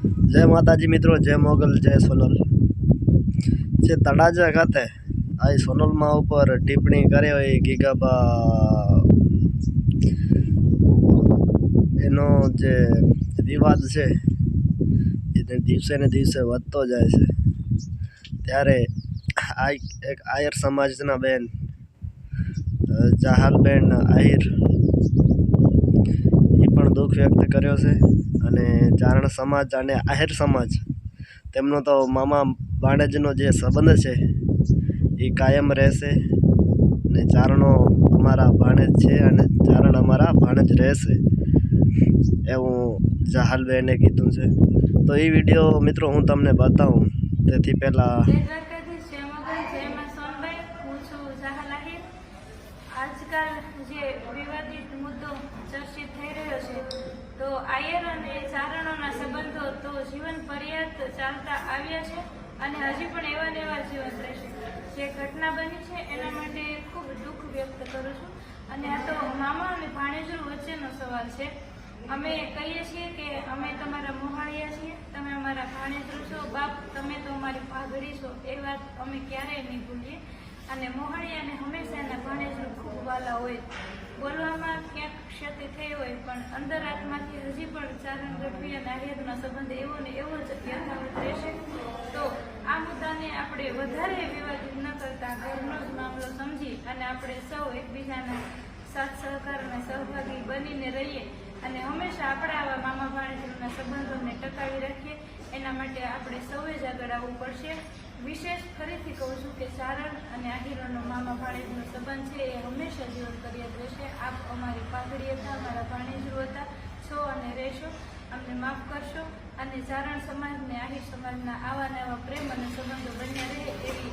जय माताजी मित्रों, जय मोगल, जय सोनल। जे तड़ाजा खाते आई सोनल माँ ऊपर टिप्पणी करे हुई गीगाबा एनो जे विवाद है ये दिवसे ने दिवसे વધતો જાય છે। ત્યારે આ એક આયર સમાજના બેન જાહલબેન આહિર એ પણ દુઃખ વ્યક્ત કર્યો છે અને ચારણ સમાજ અને આહિર સમાજ તેમનો તો મામા ભાણેજનો જે સંબંધ છે એ કાયમ રહેશે ને ચારણો અમારા ભાણેજ છે અને ચારણ અમારા ભાણેજ રહેશે એવું જાહલબેને કીધું છે। તો એ વિડીયો મિત્રો હું તમને બતાવું તેથી પહેલાં આજકાલ જે વિવાદિત મુદ્દો ચર્ચિત થઈ રહ્યો છે તો આયર અને ચારણોના સંબંધો તો જીવન પર્યંત ચાલતા આવ્યા છે અને હજી પણ એવા ને એવા જીવન રહેશે। જે ઘટના બની છે એના માટે ખૂબ દુઃખ વ્યક્ત કરું છું અને આ તો મામા અને ભાણેજો વચ્ચેનો સવાલ છે। અમે કહીએ છીએ કે અમે તમારા મોહાળિયા છીએ, તમે અમારા ભાણેજ છો, બાપ તમે તો અમારી ભાગડી છો, એ વાત અમે ક્યારેય નહીં ભૂલીએ અને મોહાળિયાને હંમેશા એના ભાણેજનું ખૂબ વાલા હોય। બોલવામાં ક્યાંક ક્ષતિ થઈ હોય પણ અંદર આત્માથી હજી પણ ચારણ ગઢવી અને આહિરનો સંબંધ એવો ને એવો જ યથાવત રહેશે। તો આ મુદ્દાને આપણે વધારે વિવાદિત ન કરતા ઘરનો જ મામલો સમજી અને આપણે સૌ એકબીજાના સાથ સહકાર અને સહભાગી બનીને રહીએ અને હંમેશા આપણે આવા મામા ભાણેજના સંબંધોને ટકાવી રાખીએ એના માટે આપણે સૌએ જ આગળ આવવું પડશે। વિશેષ ફરીથી કહું છું કે ચારણ અને આહિરોનો મામા ભાણેજનો સંબંધ છે એ હંમેશા જીવન કર્યા રહેશે। આપ અમારી પાઘડી હતા, અમારા ભાણેજો હતા, છો અને રહેશો, અમને માફ કરશો અને ચારણ સમાજને આહિર સમાજના આવા ને આવા પ્રેમ અને સંબંધો બન્યા રહે એવી